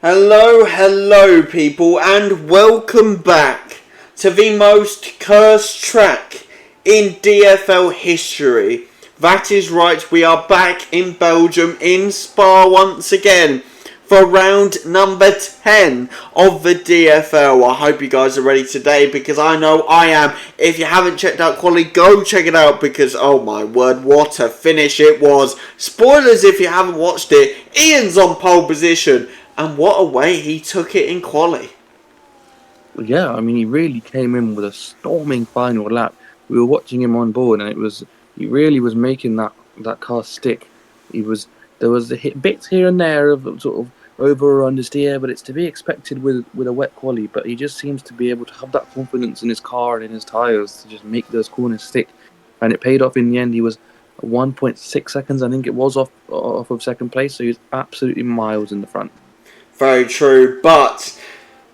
Hello people, and welcome back to the most cursed track in DFL history. That is right, we are back in Belgium, in Spa once again, for round number 10 of the DFL. I hope you guys are ready today, because I know I am. If you haven't checked out quali, go check it out, because oh my word, what a finish it was. Spoilers if you haven't watched it, Ian's on pole position. And what a way he took it in quali. Yeah, I mean, he really came in with a storming final lap. We were watching him on board, and he really was making that car stick. There was bits here and there of sort of over or understeer, but it's to be expected with a wet quali. But he just seems to be able to have that confidence in his car and in his tires to just make those corners stick, and it paid off in the end. He was 1.6 seconds, I think it was, off of second place, so he was absolutely miles in the front. Very true, but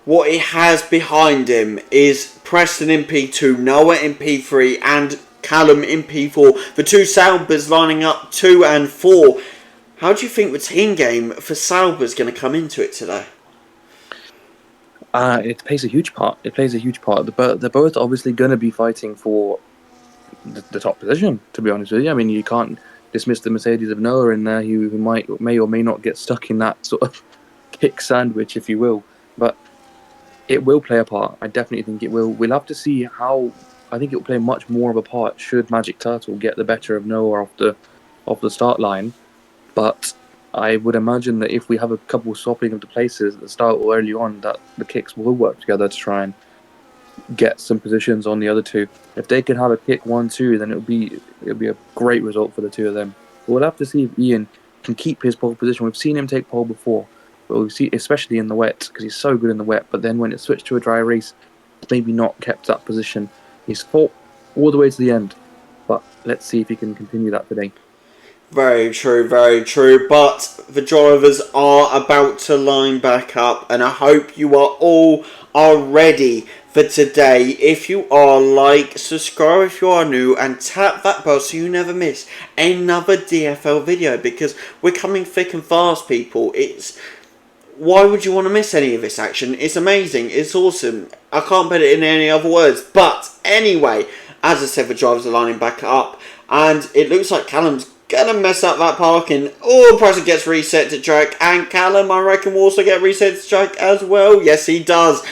what he has behind him is Preston in P2, Noah in P3, and Callum in P4. The two Saubers lining up 2 and 4. How do you think the team game for Sauber is going to come into it today? It plays a huge part. They're both obviously going to be fighting for the top position, to be honest with you. I mean, you can't dismiss the Mercedes of Noah in there, who may or may not get stuck in that sort of kick sandwich, if you will, but it will play a part. I definitely think it will. We'll have to see how. I think it will play much more of a part should Magic Turtle get the better of Noah off the start line. But I would imagine that if we have a couple swapping of the places at the start or early on, that the kicks will work together to try and get some positions on the other two. If they can have a kick 1-2, then it'll be a great result for the two of them. But we'll have to see if Ian can keep his pole position. We've seen him take pole before. But we see, especially in the wet, because he's so good in the wet. But then when it switched to a dry race, maybe not kept that position. He's fought all the way to the end. But let's see if he can continue that today. Very true, very true. But the drivers are about to line back up, and I hope you are ready for today. If you are, like, subscribe if you are new, and tap that bell so you never miss another DFL video, because we're coming thick and fast, people. Why would you want to miss any of this action? It's amazing. It's awesome. I can't put it in any other words. But anyway, as I said, the drivers are lining back up. And it looks like Callum's going to mess up that parking. Oh, Preston gets reset to track. And Callum, I reckon, will also get reset to track as well. Yes, he does.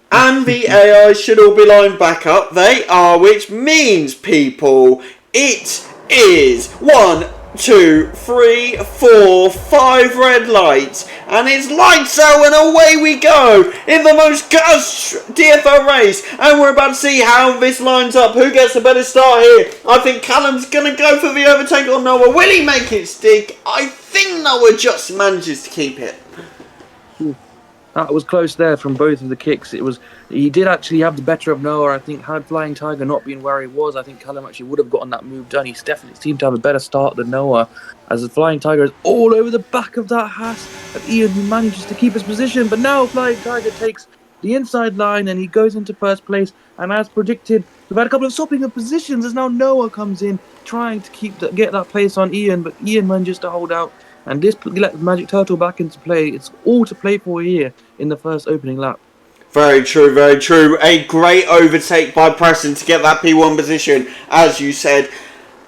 And the AI should all be lined back up. They are, which means, people, it is 1, 2, 3, 4, 5 red lights, and it's lights out and away we go in the most cursed DFL race. And we're about to see how this lines up. Who gets the better start here? I think Callum's gonna go for the overtake on Noah. Will he make it stick? I think Noah just manages to keep it. That was close there from both of the kicks. He did actually have the better of Noah. I think had Flying Tiger not been where he was, I think Callum actually would have gotten that move done. He definitely seemed to have a better start than Noah, as the Flying Tiger is all over the back of that Haas of Ian, who manages to keep his position. But now Flying Tiger takes the inside line and he goes into first place. And as predicted, we've had a couple of swapping of positions as now Noah comes in trying to get that place on Ian, but Ian manages to hold out. And this lets Magic Turtle back into play. It's all to play for here in the first opening lap. Very true, very true. A great overtake by Preston to get that P1 position, as you said.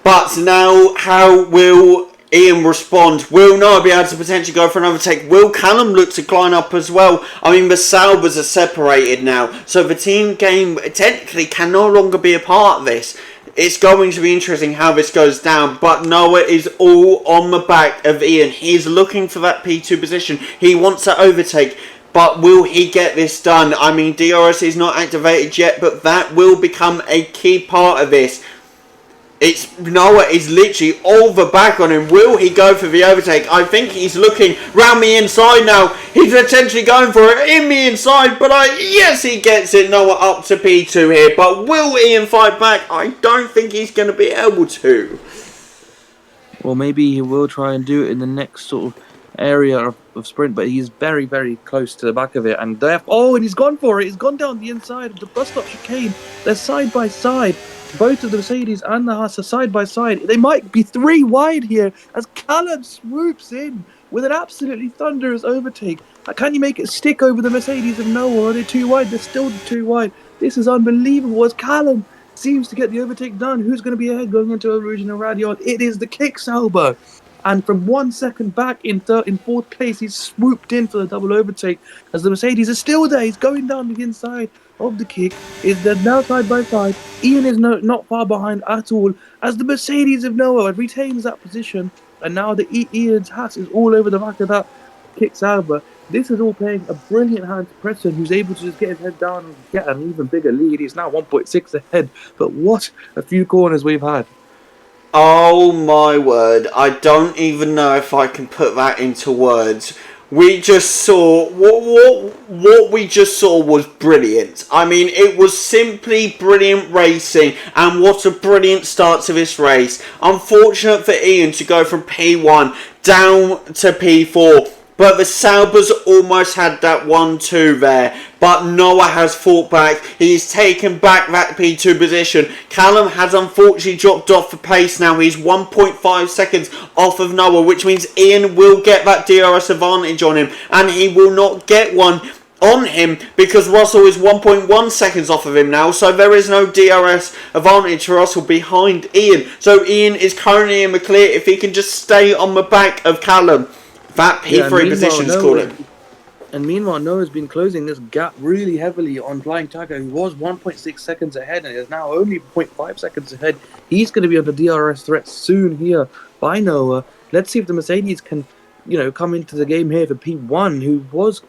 But now, how will Ian respond? Will Noah be able to potentially go for an overtake? Will Callum look to climb up as well? I mean, the Saubers are separated now, so the team game technically can no longer be a part of this. It's going to be interesting how this goes down, but Noah is all on the back of Ian. He's looking for that P2 position. He wants that overtake, but will he get this done? I mean, DRS is not activated yet, but that will become a key part of this. Noah is literally all the back on him. Will he go for the overtake? I think he's looking round the inside now. He's potentially going for it in the inside, but yes, he gets it. Noah up to P2 here, but will Ian fight back? I don't think he's going to be able to. Well, maybe he will try and do it in the next sort of area of sprint, but he's very, very close to the back of it. And and he's gone for it. He's gone down the inside of the bus stop chicane. They're side by side. Both of the Mercedes and the Haas are side by side. They might be 3 wide here as Callum swoops in with an absolutely thunderous overtake. Can you make it stick over the Mercedes of Noah? Or are they too wide? They're still too wide. This is unbelievable. As Callum seems to get the overtake done, who's going to be ahead going into original Radion? It is the Kicksauber. And from 1 second back in fourth place, he's swooped in for the double overtake as the Mercedes is still there. He's going down the inside of the kick. They're now side by side. Ian is not far behind at all as the Mercedes of Noah retains that position. And now the Ian's hat is all over the back of that Kicksauber. This is all playing a brilliant hand to Preston, who's able to just get his head down and get an even bigger lead. He's now 1.6 ahead. But what a few corners we've had. Oh my word, I don't even know if I can put that into words. We just saw, what we just saw was brilliant. I mean, it was simply brilliant racing, and what a brilliant start to this race. Unfortunate for Ian to go from P1 down to P4. But the Saubers almost had that 1-2 there. But Noah has fought back. He's taken back that P2 position. Callum has unfortunately dropped off for pace now. He's 1.5 seconds off of Noah, which means Ian will get that DRS advantage on him. And he will not get one on him because Russell is 1.1 seconds off of him now. So there is no DRS advantage for Russell behind Ian. So Ian is currently in the clear if he can just stay on the back of Callum. That P3 position is calling. And meanwhile, Noah's been closing this gap really heavily on Flying Tiger, who was 1.6 seconds ahead and is now only 0.5 seconds ahead. He's going to be under DRS threat soon here by Noah. Let's see if the Mercedes can, come into the game here for P1, who was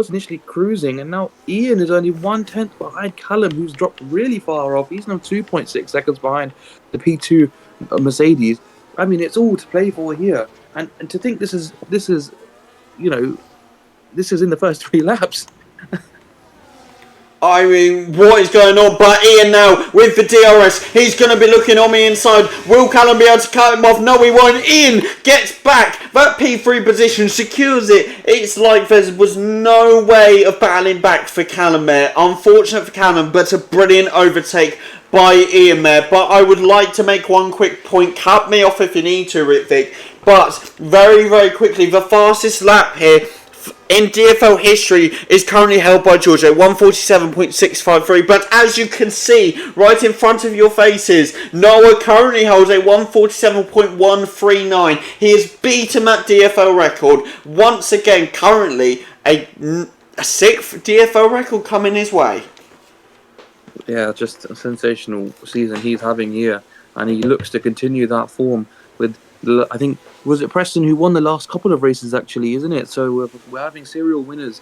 initially cruising, and now Ian is only 1/10 behind Callum, who's dropped really far off. He's now 2.6 seconds behind the P2 Mercedes. I mean, it's all to play for here. And to think this is in the first 3 laps. I mean, what is going on? But Ian now, with the DRS, he's going to be looking on the inside. Will Callum be able to cut him off? No, he won't. Ian gets back. That P3 position secures it. It's like there was no way of battling back for Callum there. Unfortunate for Callum, but a brilliant overtake by Ian there. But I would like to make one quick point. Cut me off if you need to, Ritvik. But very, very quickly, the fastest lap here in DFL history is currently held by Giorgio, 147.653. But as you can see right in front of your faces, Noah currently holds a 147.139. He has beaten that DFL record once again. Currently, a 6th DFL record coming his way. Yeah, just a sensational season he's having here, and he looks to continue that form with, I think, was it Preston who won the last couple of races actually, isn't it? So we're having serial winners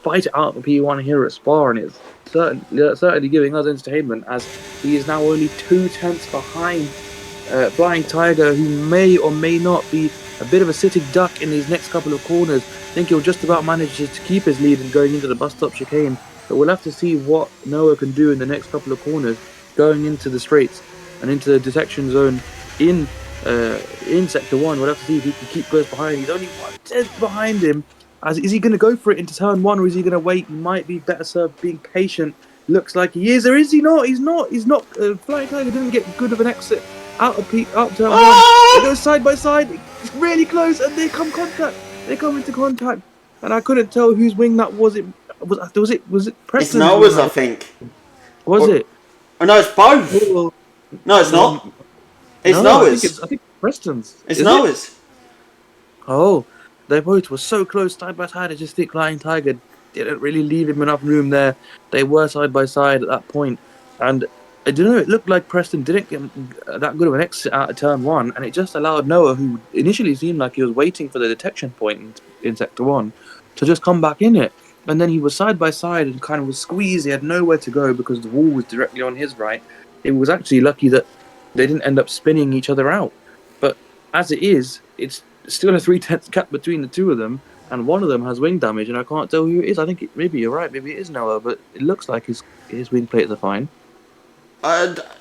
fight it out for P1 here at Spa, and it's certainly giving us entertainment as he is now only 2/10 behind Flying Tiger, who may or may not be a bit of a sitting duck in these next couple of corners. I think he'll just about manage to keep his lead and going into the bus stop chicane. But we'll have to see what Noah can do in the next couple of corners, going into the straights and into the detection zone in Sector 1. We'll have to see if he can keep close behind. He's only 1/10 behind him. Is he going to go for it into turn 1, or is he going to wait? He might be better served being patient. Looks like he is, or is he not? He's not. Flying Tiger didn't get good of an exit out of turn 1. They go side by side. It's really close, and they come into contact. And I couldn't tell whose wing that was. Was it Preston's? It's Noah's, I think. Was it? Oh, no, it's both. No, it's not. It's Noah's. I think Preston's. It's Noah's. Oh, they both were so close side by side. I just think Flying Tiger didn't really leave him enough room there. They were side by side at that point. And I don't know, it looked like Preston didn't get that good of an exit out of turn 1. And it just allowed Noah, who initially seemed like he was waiting for the detection point in Sector 1, to just come back in it. And then he was side by side and kind of was squeezed. He had nowhere to go because the wall was directly on his right. It was actually lucky that they didn't end up spinning each other out. But as it is, it's still a 3/10 gap between the two of them, and one of them has wing damage, and I can't tell who it is. I think maybe you're right. Maybe it is Noah, but it looks like his wing plates are fine.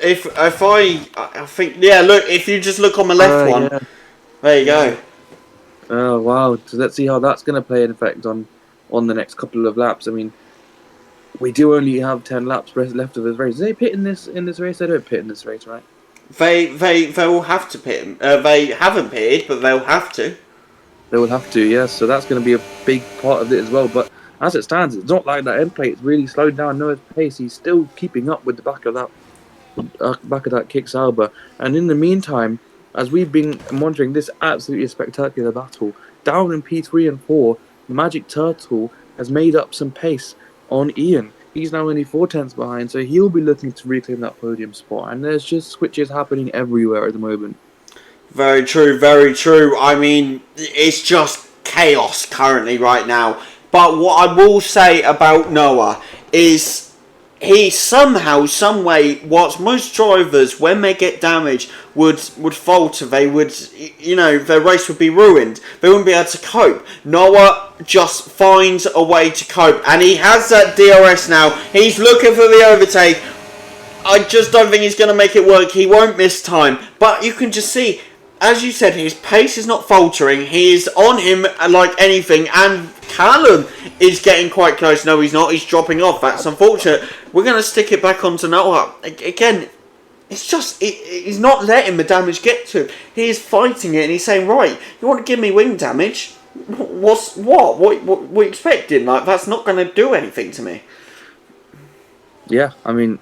If I think, yeah, look, if you just look on the left one, yeah. There you go. Oh wow! So let's see how that's going to play an effect on the next couple of laps. I mean, we do only have 10 laps left of this race. Do they pit in this race? They don't pit in this race, right? They will have to pit him. They haven't pitted, but they'll have to. They will have to, yes. So that's going to be a big part of it as well. But as it stands, it's not like that end plate. It's really slowed down Noah's pace. He's still keeping up with the back of that kick Sauber. And in the meantime, as we've been monitoring this absolutely spectacular battle, down in P3 and 4, Magic Turtle has made up some pace on Ian. He's now only 4 tenths behind, so he'll be looking to reclaim that podium spot. And there's just switches happening everywhere at the moment. Very true, very true. I mean, it's just chaos currently right now. But what I will say about Noah is he somehow, some way, what most drivers, when they get damaged, would falter. They would, their race would be ruined. They wouldn't be able to cope. Noah just finds a way to cope. And he has that DRS now. He's looking for the overtake. I just don't think he's going to make it work. He won't miss time. But you can just see, as you said, his pace is not faltering. He is on him like anything. And Callum is getting quite close. No, he's not. He's dropping off. That's unfortunate. We're going to stick it back onto Noah. Again, it's just, he's not letting the damage get to him. He is fighting it and he's saying, right, you want to give me wing damage? What are you expecting? Like, that's not going to do anything to me. Yeah, I mean,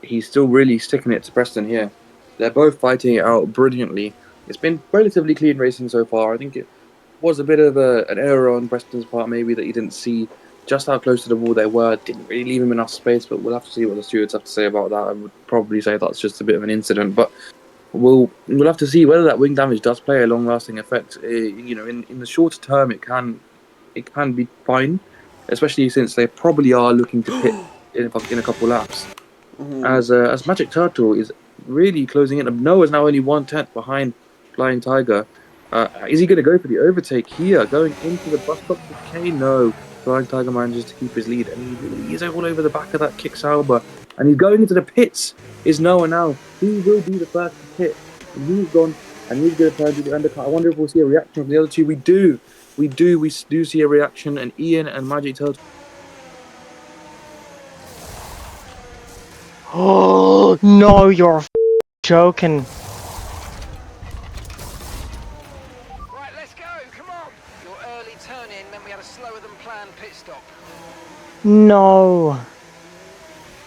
he's still really sticking it to Preston here. They're both fighting it out brilliantly. It's been relatively clean racing so far. I think it was a bit of an error on Preston's part, maybe, that he didn't see just how close to the wall they were. Didn't really leave him enough space, but we'll have to see what the stewards have to say about that. I would probably say that's just a bit of an incident, but we'll have to see whether that wing damage does play a long-lasting effect. In the shorter term, it can be fine, especially since they probably are looking to pit in a couple laps. As Magic Turtle is really closing in. Noah's now only 1/10 behind Flying Tiger. Is he going to go for the overtake here, going into the bus stop with Kane? No. Flying Tiger manages to keep his lead, and he's all over the back of that kick Sauber, and he's going into the pits. Is Noah now? He will be the first to pit, and he's gone, and he's going to try and do the undercut. I wonder if we'll see a reaction from the other two. We do see a reaction, and Ian and Magic Turtle. Oh no, you're joking. Right, let's go, come on. Your early turn in meant we had a slower than planned pit stop. No.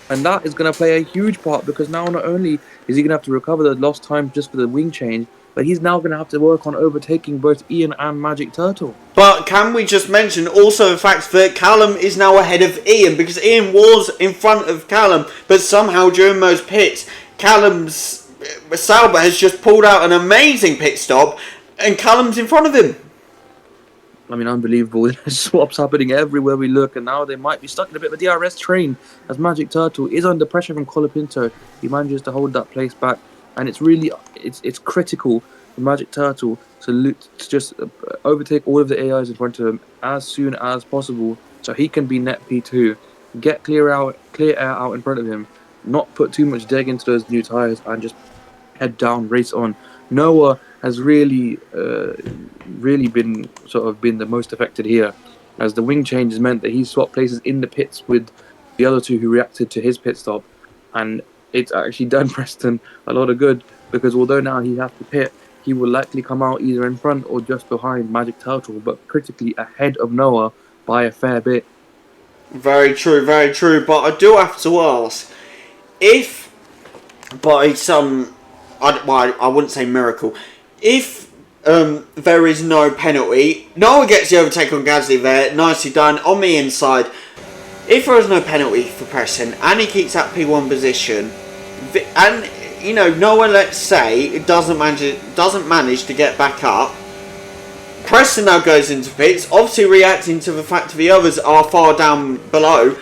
And that is going to play a huge part, because now not only is he going to have to recover the lost time just for the wing change, but he's now going to have to work on overtaking both Ian and Magic Turtle. But can we just mention also the fact that Callum is now ahead of Ian, because Ian was in front of Callum, but somehow during those pits, Callum's Sauber has just pulled out an amazing pit stop, and Callum's in front of him. I mean, unbelievable. There's swaps happening everywhere we look, and now they might be stuck in a bit of a DRS train as Magic Turtle is under pressure from Colapinto. He manages to hold that place back, and it's really it's critical for Magic Turtle to just overtake all of the AIs in front of him as soon as possible, so he can be net P2, get clear air out in front of him, not put too much deg into those new tyres, and just head down, race on. Noah has really been the most affected here, as the wing changes meant that he swapped places in the pits with the other two who reacted to his pit stop, and it's actually done Preston a lot of good, because although now he has to pit, he will likely come out either in front or just behind Magic Turtle, but critically ahead of Noah by a fair bit. Very true, very true. But I do have to ask, if by some, I wouldn't say miracle, if there is no penalty, Noah gets the overtake on Gasly there, nicely done, on the inside. If there is no penalty for Preston, and he keeps that P1 position, and Noah, let's say, it doesn't manage to get back up, Preston now goes into pits, obviously reacting to the fact that the others are far down below.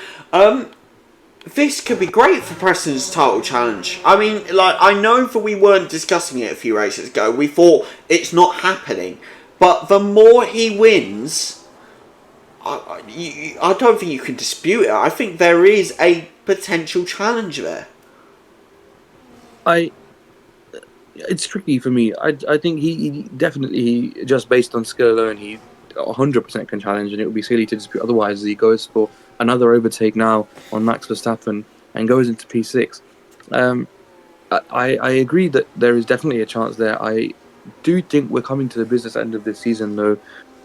This could be great for Preston's title challenge. I mean, I know that we weren't discussing it a few races ago. We thought it's not happening. But the more he wins, I don't think you can dispute it. I think there is a potential challenge there. It's tricky for me. I think he definitely, just based on skill alone, he 100% can challenge, and it would be silly to dispute otherwise, as he goes for another overtake now on Max Verstappen and goes into P6. I agree that there is definitely a chance there. I do think we're coming to the business end of this season, though,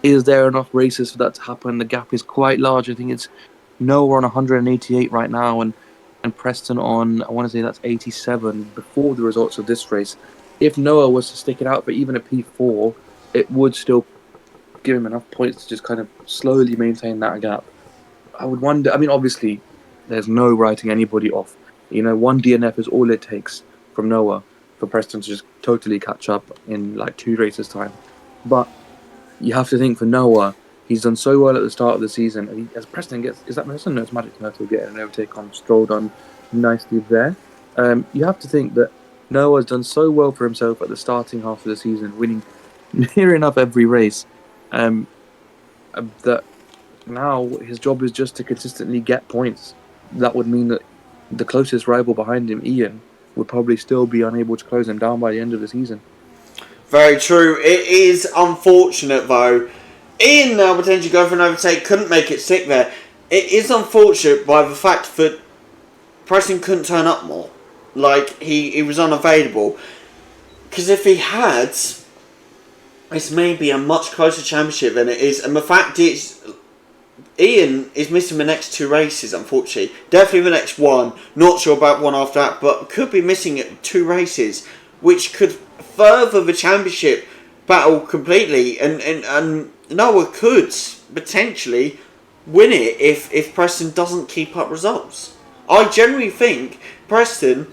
Is there enough races for that to happen? The gap is quite large. I think it's Noah on 188 right now, and Preston on, I want to say that's 87 before the results of this race. If Noah was to stick it out for even a P4, it would still give him enough points to just kind of slowly maintain that gap. I would wonder, I mean, obviously, there's no writing anybody off. You know, one DNF is all it takes from Noah for Preston to just totally catch up in like 2 races' time. But you have to think for Noah, he's done so well at the start of the season. And as Preston gets, is that Preston? No, it's Magic Turtle getting an overtake on Stroll done nicely there. You have to think that Noah's done so well for himself at the starting half of the season, winning near enough every race, that now his job is just to consistently get points. That would mean that the closest rival behind him, Ian, would probably still be unable to close him down by the end of the season. Very true. It is unfortunate, though. Ian now potentially going for an overtake, couldn't make it stick there. It is unfortunate by the fact that Preston couldn't turn up more. Like, he was unavailable. Because if he had, it's maybe a much closer championship than it is. And the fact is, Ian is missing the next 2 races, unfortunately. Definitely the next one. Not sure about one after that, but could be missing 2 races, which could further the championship battle completely. And Noah could potentially win it if Preston doesn't keep up results. I generally think Preston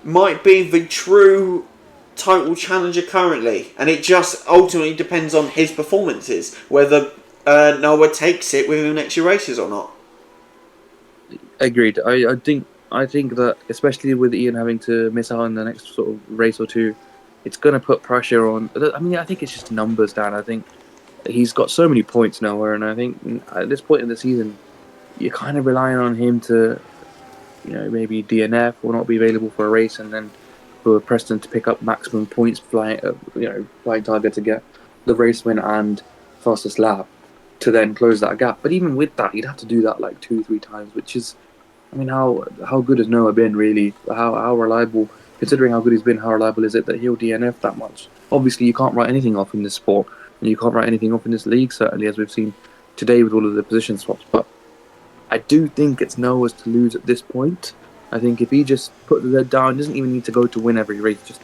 might be the true title challenger currently, and it just ultimately depends on his performances whether Noah takes it within the next few races or not. Agreed. I think that especially with Ian having to miss out on the next sort of race or 2, it's going to put pressure on. I mean, I think it's just numbers, Dan. I think he's got so many points now, and I think at this point in the season, you're kind of relying on him to, maybe DNF or not be available for a race, and then for Preston to pick up maximum points, flying target to get the race win and fastest lap to then close that gap. But even with that, you'd have to do that like 2-3 times, which is, I mean, how good has Noah been really? How reliable, considering how good he's been, how reliable is it that he'll DNF that much? Obviously, you can't write anything off in this sport, and you can't write anything off in this league, certainly, as we've seen today with all of the position swaps. But I do think it's Noah's to lose at this point. I think if he just put the lid down, doesn't even need to go to win every race, just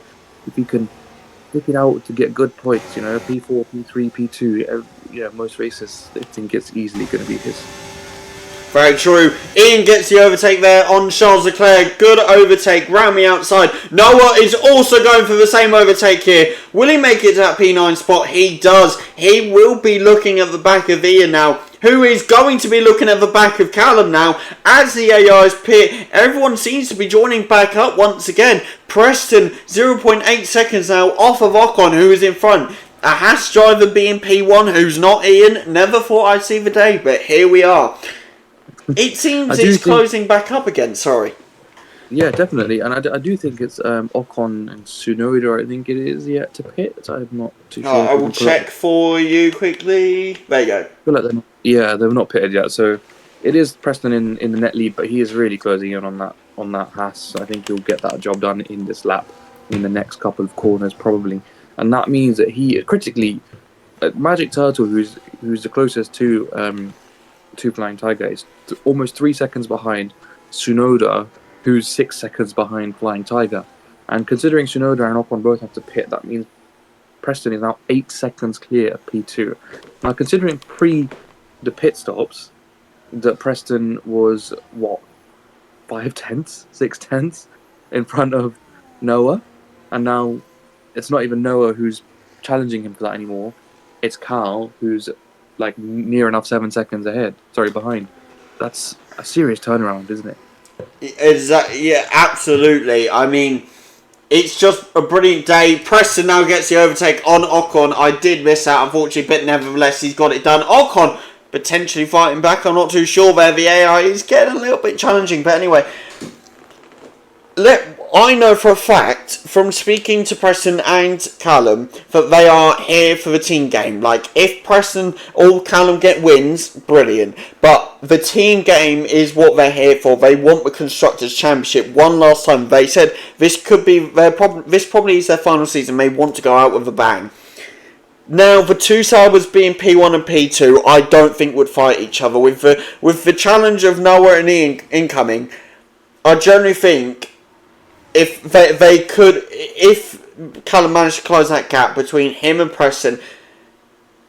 if he can pick it out to get good points, P4, P3, P2, most races, I think it's easily going to be his. Very true. Ian gets the overtake there on Charles Leclerc. Good overtake round the outside. Noah is also going for the same overtake here. Will he make it to that P9 spot? He does. He will be looking at the back of Ian now, who is going to be looking at the back of Callum now as the AI's pit. Everyone seems to be joining back up once again. Preston 0.8 seconds now off of Ocon, who is in front. A Haas driver being P1, who's not Ian. Never thought I'd see the day, but here we are. It seems it's closing back up again, sorry. Yeah, definitely. And I do think it's Ocon and Tsunoda, I think it is, yet to pit. I'm not too sure. I will check for you quickly. There you go. I feel like they've not pitted yet. So it is Preston in the net lead, but he is really closing in on that Haas. I think he'll get that job done in this lap, in the next couple of corners probably. And that means that he, critically, Magic Turtle, who's the closest to Flying Tiger, is almost 3 seconds behind Tsunoda, who's 6 seconds behind Flying Tiger. And considering Tsunoda and Ocon both have to pit, that means Preston is now 8 seconds clear of P2. Now, considering pre the pit stops, that Preston was, 5/10, 6/10 in front of Noah. And now it's not even Noah who's challenging him for that anymore. It's Carl who's like near enough 7 seconds behind. That's a serious turnaround, isn't it? Exactly. Yeah, absolutely. I mean, it's just a brilliant day. Preston now gets the overtake on Ocon. I did miss out, unfortunately, but nevertheless, he's got it done. Ocon potentially fighting back. I'm not too sure there. The AI is getting a little bit challenging, but anyway. I know for a fact, from speaking to Preston and Callum, that they are here for the team game. Like, if Preston or Callum get wins, brilliant. But the team game is what they're here for. They want the Constructors' Championship one last time. They said this could be this probably is their final season. They want to go out with a bang. Now, the two Saubers being P1 and P2, I don't think would fight each other. With the challenge of Noah and Ian incoming, I generally think if they could, if Callum managed to close that gap between him and Preston,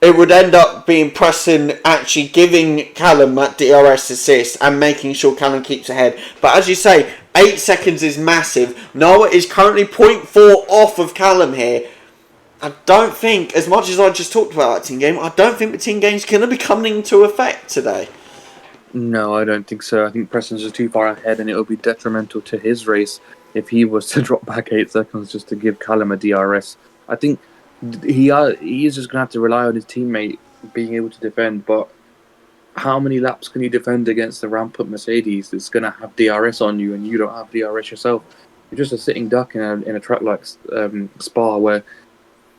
it would end up being Preston actually giving Callum that DRS assist and making sure Callum keeps ahead. But as you say, 8 seconds is massive. Noah is currently 0.4 off of Callum here. I don't think, as much as I just talked about that team game, I don't think the team game's going to be coming into effect today. No, I don't think so. I think Preston's just too far ahead, and it will be detrimental to his race if he was to drop back 8 seconds just to give Callum a DRS. I think he is just going to have to rely on his teammate being able to defend, but how many laps can you defend against the rampant Mercedes that's going to have DRS on you and you don't have DRS yourself? You're just a sitting duck in a track like Spa, where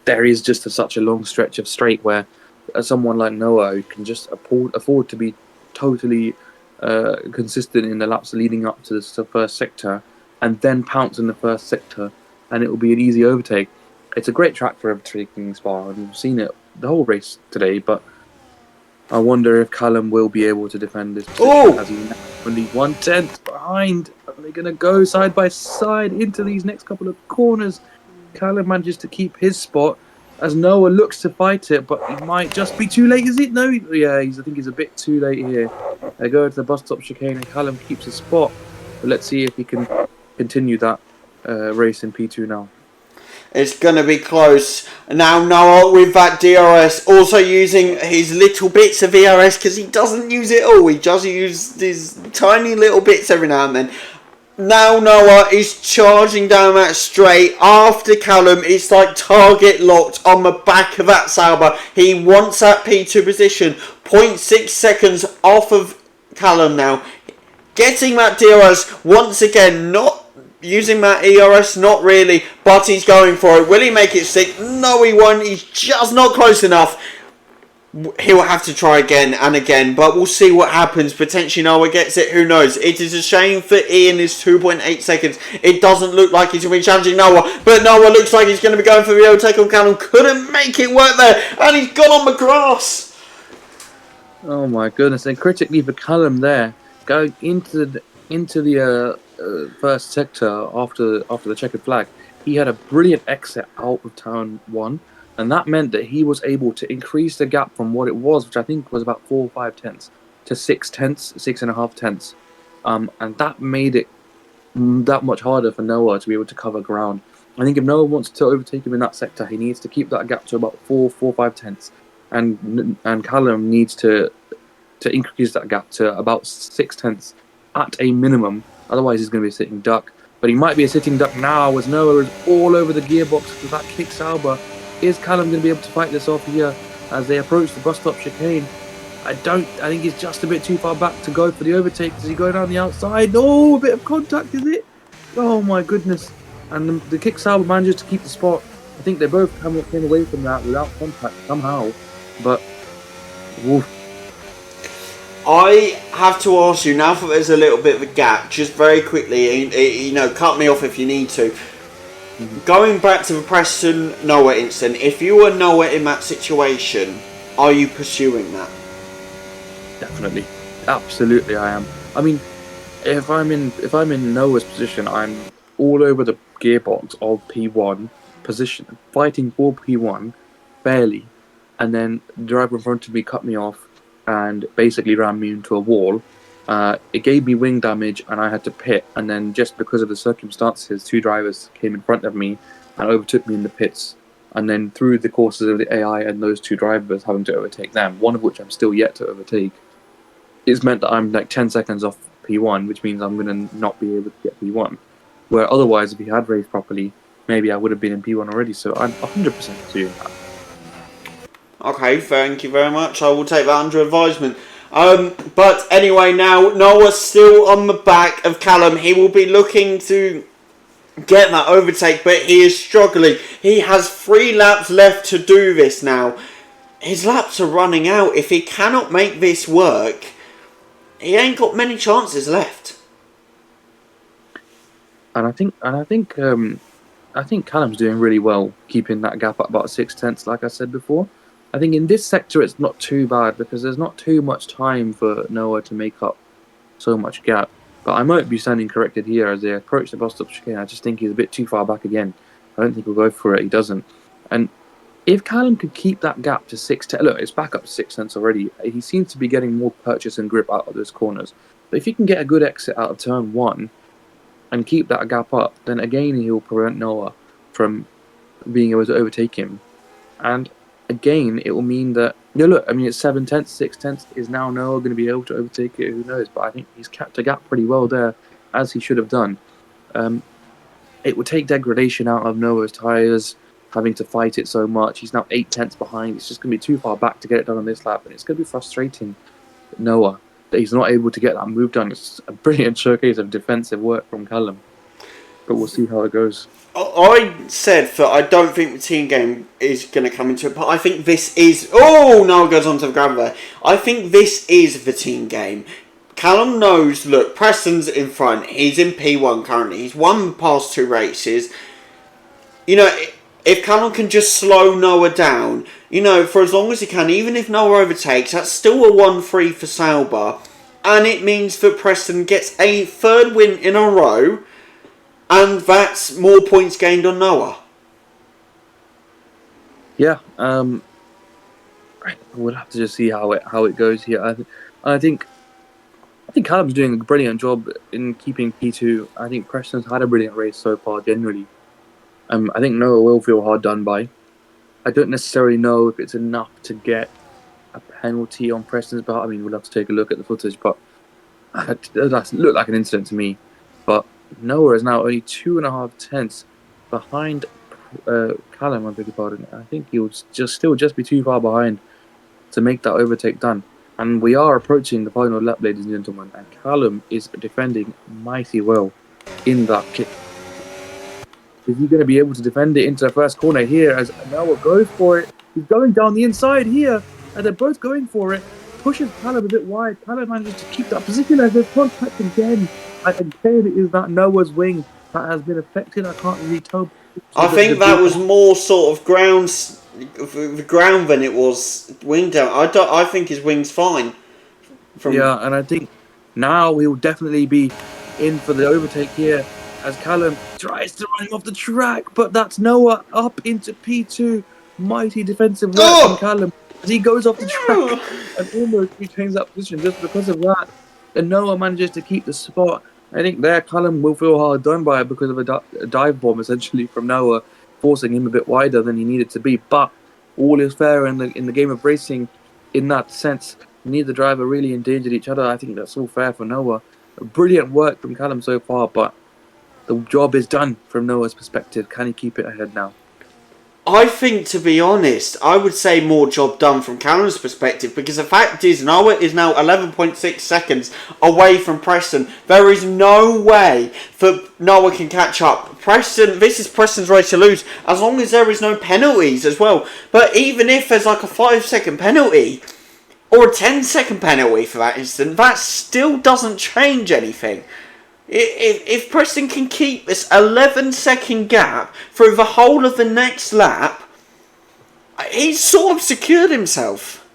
there is just such a long stretch of straight where someone like Noah who can just afford to be totally consistent in the laps leading up to the first sector and then pounce in the first sector, and it will be an easy overtake. It's a great track for overtaking Spa, and we've seen it the whole race today, but I wonder if Callum will be able to defend this position as he's only 1/10 behind. Are they going to go side by side into these next couple of corners? Callum manages to keep his spot as Noah looks to fight it, but he might just be too late, is it? No, yeah, I think he's a bit too late here. They go to the bus stop chicane and Callum keeps his spot. But let's see if he can continue that race in P2 now. It's going to be close. Now Noah with that DRS, also using his little bits of ERS because he doesn't use it all. He just uses these tiny little bits every now and then. Now Noah is charging down that straight after Callum. It's like target locked on the back of that Sauber. He wants that P2 position. 0.6 seconds off of Callum now. Getting that DRS once again, not using that ERS, not really, but he's going for it. Will he make it stick? No, he won't. He's just not close enough. He'll have to try again and again, but we'll see what happens. Potentially Noah gets it, who knows. It is a shame for Ian is 2.8 seconds. It doesn't look like he's going to be challenging Noah, but Noah looks like he's going to be going for the overtake on Callum. Couldn't make it work there, and he's gone on the grass. Oh my goodness, and critically for Callum there, going into the first sector after the checkered flag, he had a brilliant exit out of turn 1. And that meant that he was able to increase the gap from what it was, which I think was about 4 or 5 tenths, to 6.5 tenths. And that made it that much harder for Noah to be able to cover ground. I think if Noah wants to overtake him in that sector, he needs to keep that gap to about 4 or 5 tenths. And Callum needs to increase that gap to about 6 tenths at a minimum. Otherwise, he's going to be a sitting duck. But he might be a sitting duck now as Noah is all over the gearbox with that kick Sauber. Is Callum going to be able to fight this off here as they approach the bus stop chicane? I think he's just a bit too far back to go for the overtake. Does he go down the outside? Oh, a bit of contact, is it? Oh my goodness. And the kick Sauber manages to keep the spot. I think they both came away from that without contact somehow. But, woof. I have to ask you, now that there's a little bit of a gap, just very quickly, cut me off if you need to. Going back to the Preston Noah incident, if you were Noah in that situation, are you pursuing that? Definitely, absolutely, I am. I mean, if I'm in Noah's position, I'm all over the gearbox of P1 position, fighting for P1, barely, and then the driver in front of me cut me off and basically ran me into a wall. It gave me wing damage and I had to pit, and then just because of the circumstances, 2 drivers came in front of me and overtook me in the pits, and then through the courses of the AI and those 2 drivers having to overtake them, one of which I'm still yet to overtake, it's meant that I'm like 10 seconds off P1, which means I'm going to not be able to get P1, where otherwise if he had raced properly, maybe I would have been in P1 already. So I'm 100% doing that. Okay, thank you very much. I will take that under advisement. But anyway, now Noah's still on the back of Callum. He will be looking to get that overtake, but he is struggling. He has 3 laps left to do this now. His laps are running out. If he cannot make this work, he ain't got many chances left. And I think I think Callum's doing really well, keeping that gap at about 6 tenths, like I said before. I think in this sector it's not too bad because there's not too much time for Noah to make up so much gap. But I might be standing corrected here as they approach the bus stop chicane. I just think he's a bit too far back again. I don't think he'll go for it. He doesn't. And if Callum could keep that gap to 6 tenths, look, it's back up to 6 tenths already. He seems to be getting more purchase and grip out of those corners. But if he can get a good exit out of turn one and keep that gap up, then again he'll prevent Noah from being able to overtake him. And again, it will mean that, look, I mean, it's 7 tenths, 6 tenths. Is now Noah going to be able to overtake it? Who knows? But I think he's kept a gap pretty well there, as he should have done. It would take degradation out of Noah's tyres, having to fight it so much. He's now 8 tenths behind. It's just going to be too far back to get it done on this lap. And it's going to be frustrating for Noah that he's not able to get that move done. It's a brilliant showcase of defensive work from Callum. But we'll see how it goes. I said that I don't think the team game is going to come into it, but I think this is... Oh, now it goes on to the grab there. I think this is the team game. Callum knows, look, Preston's in front. He's in P1 currently. He's won the past 2 races. You know, if Callum can just slow Noah down, you know, for as long as he can, even if Noah overtakes, that's still a 1-3 for Sauber. And it means that Preston gets a 3rd win in a row. And that's more points gained on Noah. Yeah, we'll have to just see how it goes here. I think Callum's doing a brilliant job in keeping P2. I think Preston's had a brilliant race so far, generally. I think Noah will feel hard done by. I don't necessarily know if it's enough to get a penalty on Preston's part. I mean, we'll have to take a look at the footage, but that looked like an incident to me. But Noah is now only 2.5 tenths behind Callum, I beg your pardon. I think he'll just be too far behind to make that overtake done. And we are approaching the final lap, ladies and gentlemen, and Callum is defending mighty well in that kick. Is he going to be able to defend it into the first corner here as Noah goes for it? He's going down the inside here, and they're both going for it. Pushes Callum a bit wide. Callum manages to keep that position as there's contact again. And again, it is that Noah's wing that has been affected. I can't really tell. I think that was more sort of the ground than it was wing down. I think his wing's fine. Yeah, and I think now he will definitely be in for the overtake here as Callum tries to run him off the track, but that's Noah up into P2. Mighty defensive work from Callum as he goes off the track and almost retains that position just because of that. And Noah manages to keep the spot. I think there Callum will feel hard done by because of a dive bomb essentially from Noah, forcing him a bit wider than he needed to be. But all is fair in the game of racing in that sense. Neither driver really endangered each other. I think that's all fair for Noah. Brilliant work from Callum so far, but the job is done from Noah's perspective. Can he keep it ahead now? I think, to be honest, I would say more job done from Callum's perspective, because the fact is Noah is now 11.6 seconds away from Preston. There is no way that Noah can catch up. Preston, this is Preston's race to lose, as long as there is no penalties as well. But even if there's like a 5-second penalty, or a 10-second penalty for that instant, that still doesn't change anything. If Preston can keep this 11-second gap through the whole of the next lap, he's sort of secured himself.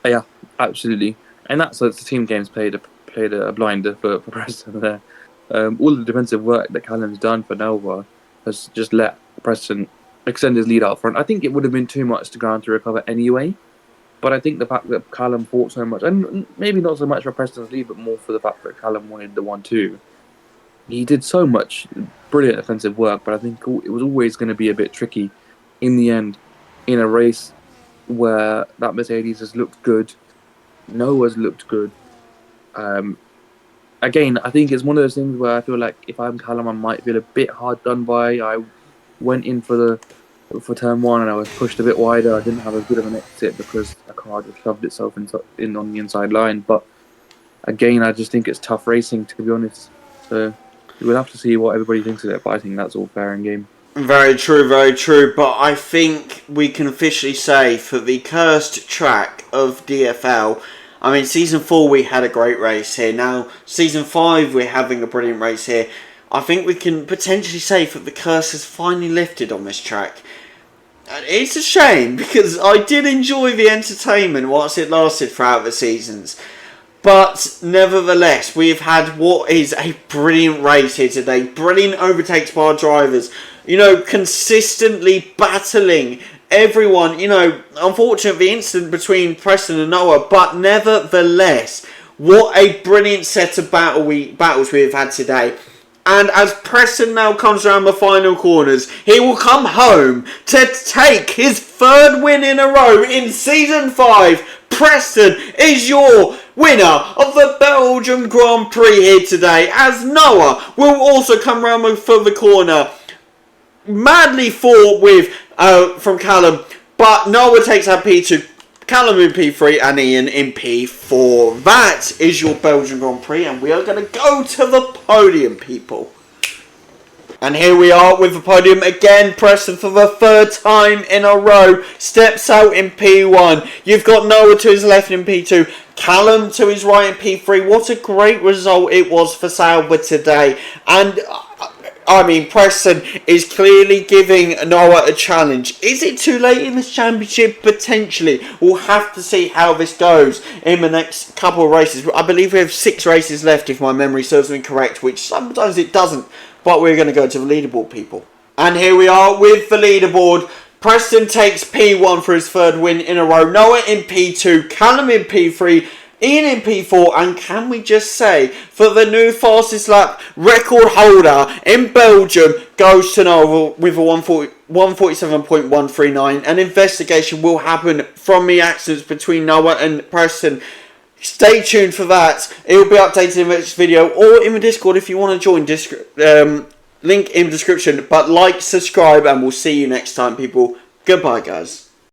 Yeah, absolutely. And that's the team games played a blinder for Preston there. All the defensive work that Callum's done for Noah has just let Preston extend his lead out front. I think it would have been too much to go on to recover anyway. But I think the fact that Callum fought so much, and maybe not so much for Preston's lead, but more for the fact that Callum wanted the 1-2. He did so much brilliant offensive work, but I think it was always going to be a bit tricky in the end in a race where that Mercedes has looked good, Noah's looked good. Again, I think it's one of those things where I feel like if I'm Callum, I might feel a bit hard done by. I went in for turn one and I was pushed a bit wider. I didn't have as good of an exit because a car just shoved itself in on the inside line. But again, I just think it's tough racing, to be honest. So we'll have to see what everybody thinks of it, but I think that's all fair in game. Very true, very true. But I think we can officially say for the cursed track of DFL, I mean, Season 4 we had a great race here. Now, Season 5 we're having a brilliant race here. I think we can potentially say that the curse has finally lifted on this track. And it's a shame, because I did enjoy the entertainment whilst it lasted throughout the seasons. But nevertheless, we've had what is a brilliant race here today. Brilliant overtakes by our drivers. You know, consistently battling everyone. You know, unfortunate the incident between Preston and Noah. But nevertheless, what a brilliant set of battles we have had today. And as Preston now comes around the final corners, he will come home to take his 3rd win in a row in Season 5. Preston is your winner of the Belgium Grand Prix here today, as Noah will also come round for the corner. Madly fought with from Callum, but Noah takes out P2. Callum in P3 and Ian in P4. That is your Belgian Grand Prix, and we are going to go to the podium, people. And here we are with the podium again. Preston for the 3rd time in a row steps out in P1. You've got Noah to his left in P2, Callum to his right in P3. What a great result it was for Sauber today. And I mean, Preston is clearly giving Noah a challenge. Is it too late in this championship? Potentially. We'll have to see how this goes in the next couple of races. I believe we have 6 races left, if my memory serves me correct, which sometimes it doesn't. But we're going to go to the leaderboard, people. And here we are with the leaderboard. Preston takes P1 for his 3rd win in a row. Noah in P2, Callum in P3, Ian in P4, and can we just say, for the new fastest lap record holder in Belgium goes to Noah with a 147.139. An investigation will happen from the accidents between Noah and Preston. Stay tuned for that. It will be updated in the next video or in the Discord if you want to join. Link in the description. But like, subscribe, and we'll see you next time, people. Goodbye, guys.